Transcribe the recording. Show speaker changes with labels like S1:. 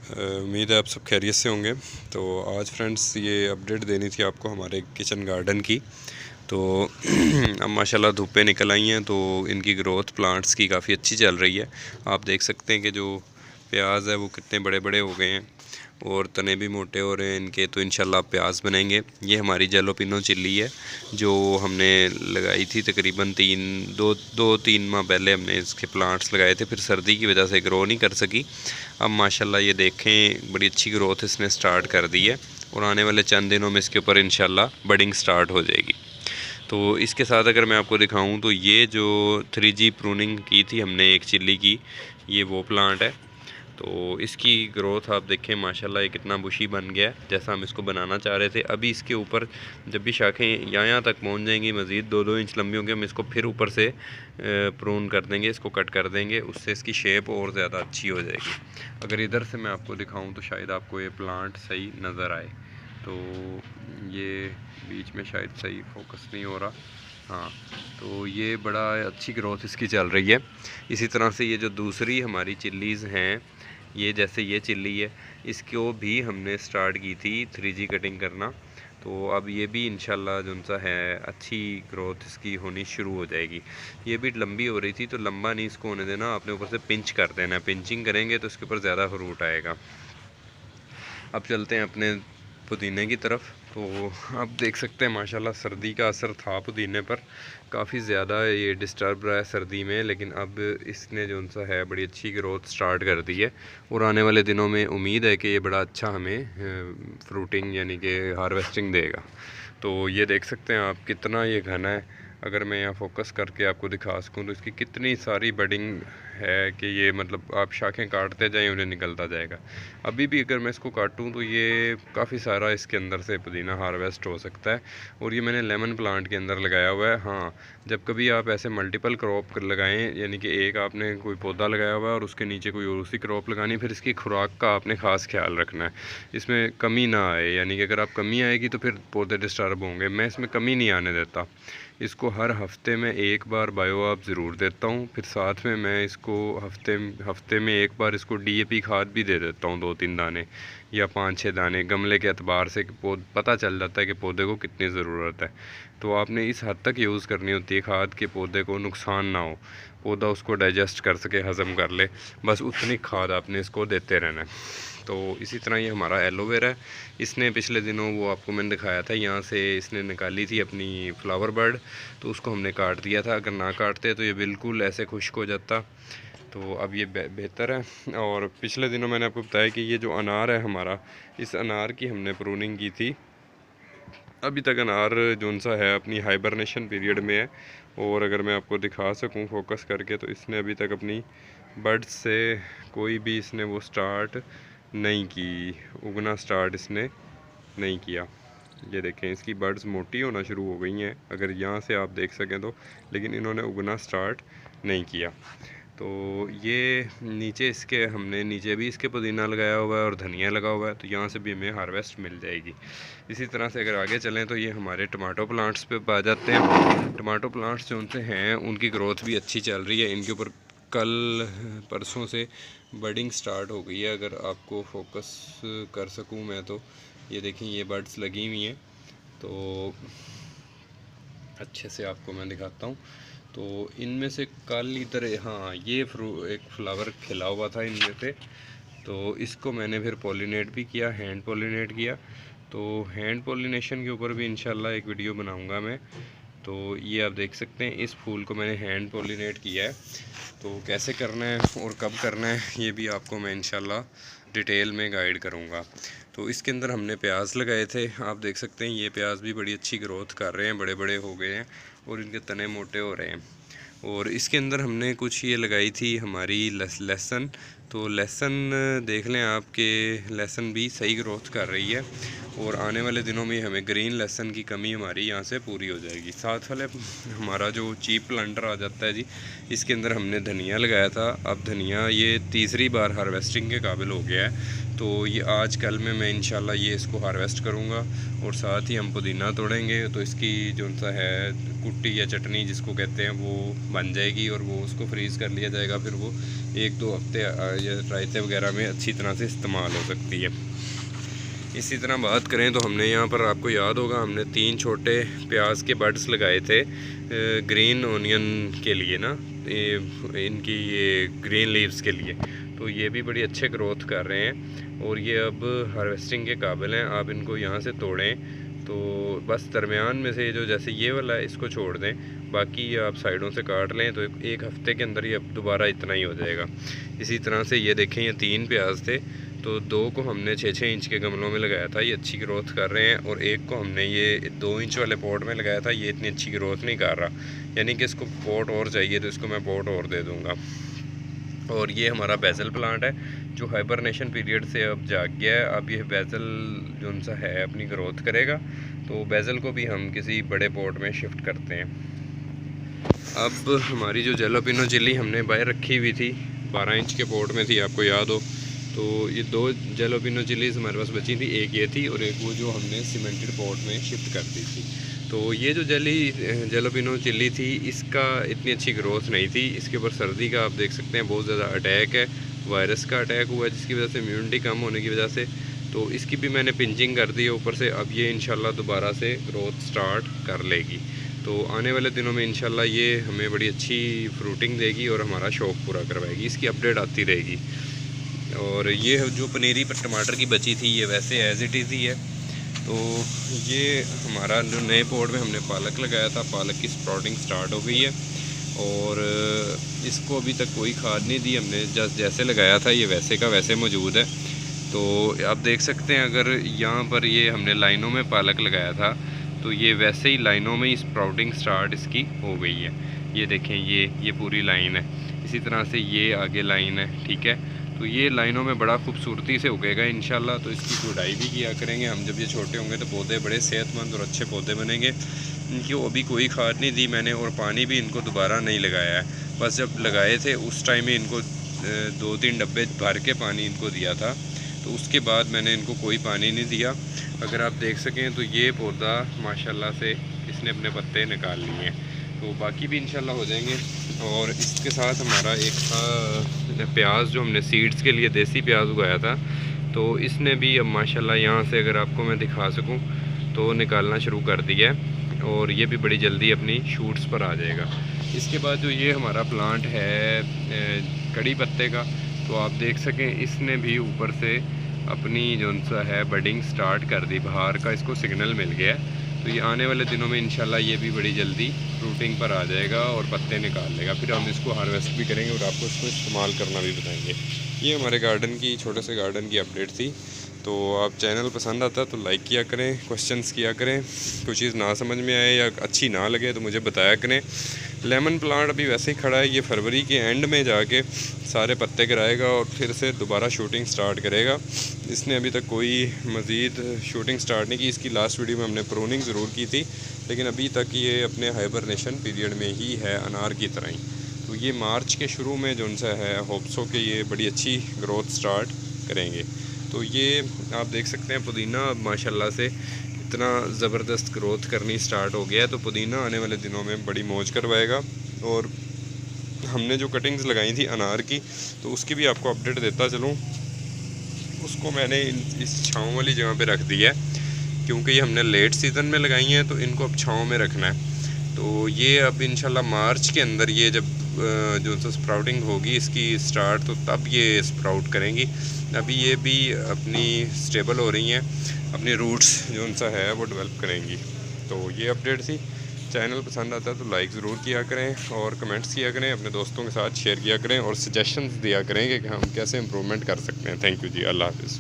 S1: उम्मीद है आप सब खैरियत से होंगे। तो आज फ्रेंड्स ये अपडेट देनी थी आपको हमारे किचन गार्डन की। तो अब माशाल्लाह धूपें निकल आई हैं, तो इनकी ग्रोथ प्लांट्स की काफ़ी अच्छी चल रही है। आप देख सकते हैं कि जो प्याज है वो कितने बड़े बड़े हो गए हैं और तने भी मोटे हो रहे हैं इनके। तो इंशाल्लाह प्याज बनाएंगे। ये हमारी जैलोपिनो चिल्ली है जो हमने लगाई थी तकरीबन 3 माह पहले। हमने इसके प्लांट्स लगाए थे, फिर सर्दी की वजह से ग्रो नहीं कर सकी। अब माशाल्लाह ये देखें बड़ी अच्छी ग्रोथ इसने स्टार्ट कर दी है और आने वाले चंद दिनों में इसके ऊपर इंशाल्लाह बडिंग स्टार्ट हो जाएगी। तो इसके साथ अगर मैं आपको दिखाऊं तो ये जो 3G प्रूनिंग की थी हमने एक चिल्ली की, ये वो प्लांट है। तो इसकी ग्रोथ आप देखें माशाल्लाह ये कितना बुशी बन गया है जैसा हम इसको बनाना चाह रहे थे। अभी इसके ऊपर जब भी शाखें यहाँ तक पहुँच जाएंगी, मज़ीद 2-2 इंच लंबी होंगी, हम इसको फिर ऊपर से प्रून कर देंगे, इसको कट कर देंगे, उससे इसकी शेप और ज़्यादा अच्छी हो जाएगी। अगर इधर से मैं आपको दिखाऊँ तो शायद आपको ये प्लांट सही नज़र आए। तो ये बीच में शायद सही फोकस नहीं हो रहा। हाँ, तो ये बड़ा अच्छी ग्रोथ इसकी चल रही है। इसी तरह से ये जो दूसरी हमारी चिल्लीज़ हैं, ये जैसे ये चिल्ली है, इसको भी हमने स्टार्ट की थी 3G कटिंग करना। तो अब ये भी इंशाल्लाह जो सा है अच्छी ग्रोथ इसकी होनी शुरू हो जाएगी। ये भी लंबी हो रही थी तो लंबा नहीं इसको होने देना, आपने ऊपर से पिंच कर देना। पिंचिंग करेंगे तो इसके ऊपर ज़्यादा फ्रूट आएगा। अब चलते हैं अपने पुदीने की तरफ। तो आप देख सकते हैं माशाल्लाह सर्दी का असर था पुदीने पर, काफ़ी ज़्यादा ये डिस्टर्ब रहा है सर्दी में, लेकिन अब इसने जो सा है बड़ी अच्छी ग्रोथ स्टार्ट कर दी है और आने वाले दिनों में उम्मीद है कि ये बड़ा अच्छा हमें फ्रूटिंग यानी कि हार्वेस्टिंग देगा। तो ये देख सकते हैं आप कितना ये घना है। अगर मैं यहाँ फोकस करके आपको दिखा सकूँ तो इसकी कितनी सारी बडिंग है कि ये मतलब आप शाखें काटते जाएं उन्हें निकलता जाएगा। अभी भी अगर मैं इसको काटूं तो ये काफ़ी सारा इसके अंदर से पुदीना हार्वेस्ट हो सकता है। और ये मैंने लेमन प्लांट के अंदर लगाया हुआ है। हाँ, जब कभी आप ऐसे मल्टीपल क्रॉप लगाएं, यानी कि एक आपने कोई पौधा लगाया हुआ है और उसके नीचे कोई और उसी क्रॉप लगानी, फिर इसकी खुराक का आपने ख़ास ख्याल रखना है, इसमें कमी ना आए। यानी कि अगर आप कमी आएगी तो फिर पौधे डिस्टर्ब होंगे। मैं इसमें कमी नहीं आने देता। इसको हर हफ्ते में एक बार बायो आप ज़रूर देता हूँ, फिर साथ में मैं इसको हफ्ते में एक बार इसको DAP खाद भी दे देता हूँ, 2-3 दाने या 5-6 दाने, गमले के एतबार से पता चल जाता है कि पौधे को कितनी ज़रूरत है। तो आपने इस हद तक यूज़ करनी होती है खाद के पौधे को नुकसान ना हो, पौधा उसको डाइजेस्ट कर सके, हज़म कर ले, बस उतनी खाद आपने इसको देते रहना है। तो इसी तरह ये हमारा एलोवेरा है। इसने पिछले दिनों वो आपको मैंने दिखाया था, यहाँ से इसने निकाली थी अपनी फ्लावर बर्ड, तो उसको हमने काट दिया था। अगर ना काटते तो ये बिल्कुल ऐसे खुश्क हो जाता। तो अब ये बेहतर है। और पिछले दिनों मैंने आपको बताया कि ये जो अनार है हमारा, इस अनार की हमने प्रूनिंग की थी। अभी तक अनार जोन सा है अपनी हाइबरनेशन पीरियड में है। और अगर मैं आपको दिखा सकूं फोकस करके तो इसने अभी तक अपनी बर्ड्स से कोई भी इसने वो स्टार्ट नहीं की, उगना स्टार्ट इसने नहीं किया। ये देखें इसकी बर्ड्स मोटी होना शुरू हो गई हैं अगर यहाँ से आप देख सकें तो, लेकिन इन्होंने उगना स्टार्ट नहीं किया। तो ये नीचे इसके हमने नीचे भी इसके पुदीना लगाया हुआ है और धनिया लगा हुआ है, तो यहाँ से भी हमें हार्वेस्ट मिल जाएगी। इसी तरह से अगर आगे चलें तो ये हमारे टमाटो प्लांट्स पे आ जाते हैं। टमाटो प्लांट्स जो उनसे हैं उनकी ग्रोथ भी अच्छी चल रही है। इनके ऊपर कल परसों से बडिंग स्टार्ट हो गई है। अगर आपको फोकस कर सकूं मैं तो ये देखें ये बर्ड्स लगी हुई हैं, तो अच्छे से आपको मैं दिखाता हूँ। तो इनमें से कल इधर हाँ ये एक फ्लावर खिला हुआ था इनमें से, तो इसको मैंने फिर पॉलिनेट भी किया, हैंड पॉलिनेट किया। तो हैंड पॉलिनेशन के ऊपर भी इंशाल्लाह एक वीडियो बनाऊंगा मैं। तो ये आप देख सकते हैं इस फूल को मैंने हैंड पॉलिनेट किया है। तो कैसे करना है और कब करना है ये भी आपको मैं इंशाल्लाह डिटेल में गाइड करूँगा। तो इसके अंदर हमने प्याज लगाए थे, आप देख सकते हैं ये प्याज भी बड़ी अच्छी ग्रोथ कर रहे हैं, बड़े बड़े हो गए हैं और इनके तने मोटे हो रहे हैं। और इसके अंदर हमने कुछ ये लगाई थी हमारी लहसुन। तो लहसुन देख लें आपके लहसुन भी सही ग्रोथ कर रही है और आने वाले दिनों में हमें ग्रीन लहसन की कमी हमारी यहाँ से पूरी हो जाएगी। साथ वाले हमारा जो चीप प्लांटर आ जाता है जी, इसके अंदर हमने धनिया लगाया था। अब धनिया ये तीसरी बार हार्वेस्टिंग के काबिल हो गया है, तो ये आज कल में मैं इंशाल्लाह ये इसको हार्वेस्ट करूँगा। और साथ ही हम पुदीना तोड़ेंगे तो इसकी जो सा है कुट्टी या चटनी जिसको कहते हैं वो बन जाएगी, और वो उसको फ्रीज़ कर लिया जाएगा। फिर वो 1-2 हफ्ते या रायते वगैरह में अच्छी तरह से इस्तेमाल हो सकती है। इसी तरह बात करें तो हमने यहाँ पर, आपको याद होगा, हमने 3 छोटे प्याज के बड्स लगाए थे ग्रीन ओनियन के लिए ना, इनकी ये ग्रीन लीव्स के लिए। तो ये भी बड़ी अच्छे ग्रोथ कर रहे हैं और ये अब हार्वेस्टिंग के काबिल हैं। आप इनको यहाँ से तोड़ें तो बस दरमियान में से जो जैसे ये वाला है इसको छोड़ दें, बाकी आप साइडों से काट लें तो 1 हफ्ते के अंदर ये अब दोबारा इतना ही हो जाएगा। इसी तरह से ये देखें, ये 3 प्याज थे तो 2 को हमने 6-6 इंच के गमलों में लगाया था, ये अच्छी ग्रोथ कर रहे हैं। और 1 को हमने ये 2 इंच वाले पॉट में लगाया था, ये इतनी अच्छी ग्रोथ नहीं कर रहा, यानी कि इसको पॉट और चाहिए तो इसको मैं पॉट और दे दूँगा। और ये हमारा बेसल प्लांट है जो हाइबरनेशन पीरियड से अब जाग गया है। अब ये बेसल जो सा है अपनी ग्रोथ करेगा, तो बेसल को भी हम किसी बड़े पॉट में शिफ्ट करते हैं। अब हमारी जो जैलोपिनो चिली हमने बाहर रखी हुई थी 12 इंच के पॉट में थी, आपको याद हो, तो ये 2 जैलोपिनो चिलीज़ हमारे पास बची थी, एक ये थी और एक वो जो हमने सीमेंटेड पॉट में शिफ्ट कर दी थी। तो ये जो जैलोपिनो चिली थी इसका इतनी अच्छी ग्रोथ नहीं थी। इसके ऊपर सर्दी का आप देख सकते हैं बहुत ज़्यादा अटैक है, वायरस का अटैक हुआ है जिसकी वजह से इम्यूनिटी कम होने की वजह से, तो इसकी भी मैंने पिंचिंग कर दी है ऊपर से। अब ये इंशाल्लाह दोबारा से ग्रोथ स्टार्ट कर लेगी, तो आने वाले दिनों में इंशाल्लाह ये हमें बड़ी अच्छी फ्रूटिंग देगी और हमारा शौक़ पूरा करवाएगी। इसकी अपडेट आती रहेगी। और ये जो पनीरी पर टमाटर की बची थी ये वैसे एज इट इज़ ही है। तो ये हमारा जो नए पॉट में हमने पालक लगाया था, पालक की स्प्राउटिंग स्टार्ट हो गई है और इसको अभी तक कोई खाद नहीं दी हमने, जैसे लगाया था ये वैसे का वैसे मौजूद है। तो आप देख सकते हैं, अगर यहाँ पर ये हमने लाइनों में पालक लगाया था तो ये वैसे ही लाइनों में ही स्प्राउटिंग स्टार्ट इसकी हो गई है। ये देखें, ये पूरी लाइन है, इसी तरह से ये आगे लाइन है, ठीक है। तो ये लाइनों में बड़ा खूबसूरती से उगेगा इंशाल्लाह। तो इसकी गुड़ाई भी किया करेंगे हम, जब ये छोटे होंगे तो पौधे बड़े सेहतमंद और अच्छे पौधे बनेंगे। इनकी अभी कोई खाद नहीं दी मैंने और पानी भी इनको दोबारा नहीं लगाया है, बस जब लगाए थे उस टाइम में इनको 2-3 डब्बे भर के पानी इनको दिया था, तो उसके बाद मैंने इनको कोई पानी नहीं दिया। अगर आप देख सकें तो ये पौधा माशाल्लाह से इसने अपने पत्ते निकाल लिए हैं, तो बाकी भी इंशाल्लाह हो जाएंगे। और इसके साथ हमारा एक था प्याज जो हमने सीड्स के लिए देसी प्याज उगाया था, तो इसने भी अब माशाल्लाह यहाँ से अगर आपको मैं दिखा सकूँ तो निकालना शुरू कर दिया है और ये भी बड़ी जल्दी अपनी शूट्स पर आ जाएगा। इसके बाद जो ये हमारा प्लांट है कड़ी पत्ते का, तो आप देख सकें इसने भी ऊपर से अपनी जो सा है बडिंग स्टार्ट कर दी, बाहर का इसको सिग्नल मिल गया है। तो ये आने वाले दिनों में इंशाल्लाह ये भी बड़ी जल्दी फ्रूटिंग पर आ जाएगा और पत्ते निकाल लेगा। फिर हम इसको हार्वेस्ट भी करेंगे और आपको इसको इस्तेमाल करना भी बताएंगे। ये हमारे गार्डन की, छोटे से गार्डन की अपडेट थी। तो आप चैनल पसंद आता है तो लाइक किया करें, क्वेश्चंस किया करें, कुछ चीज़ ना समझ में आए या अच्छी ना लगे तो मुझे बताया करें। लेमन प्लांट अभी वैसे ही खड़ा है, ये फरवरी के एंड में जाके सारे पत्ते गिराएगा और फिर से दोबारा शूटिंग स्टार्ट करेगा। इसने अभी तक कोई मज़ीद शूटिंग स्टार्ट नहीं की। इसकी लास्ट वीडियो में हमने प्रूनिंग ज़रूर की थी, लेकिन अभी तक ये अपने हाइबरनेशन पीरियड में ही है, अनार की तरह ही। तो ये मार्च के शुरू में जो सा है होप्सो के ये बड़ी अच्छी ग्रोथ स्टार्ट करेंगे। तो ये आप देख सकते हैं पुदीना माशाल्लाह से इतना ज़बरदस्त ग्रोथ करनी स्टार्ट हो गया है। तो पुदीना आने वाले दिनों में बड़ी मौज करवाएगा। और हमने जो कटिंग्स लगाई थी अनार की, तो उसकी भी आपको अपडेट देता चलूँ। उसको मैंने इस छाँव वाली जगह पे रख दिया है, क्योंकि ये हमने लेट सीज़न में लगाई हैं तो इनको अब छाँव में रखना है। तो ये अब इंशाल्लाह मार्च के अंदर ये जब जो तो स्प्राउटिंग होगी इसकी स्टार्ट, तो तब ये स्प्राउट करेंगी। अभी ये भी अपनी स्टेबल हो रही हैं, अपनी रूट्स जो उनसा है वो डेवलप करेंगी। तो ये अपडेट थी। चैनल पसंद आता है तो लाइक ज़रूर किया करें और कमेंट्स किया करें, अपने दोस्तों के साथ शेयर किया करें और सजेशंस दिया करें कि हम कैसे इम्प्रूवमेंट कर सकते हैं। थैंक यू जी, अल्लाह हाफ़िज़।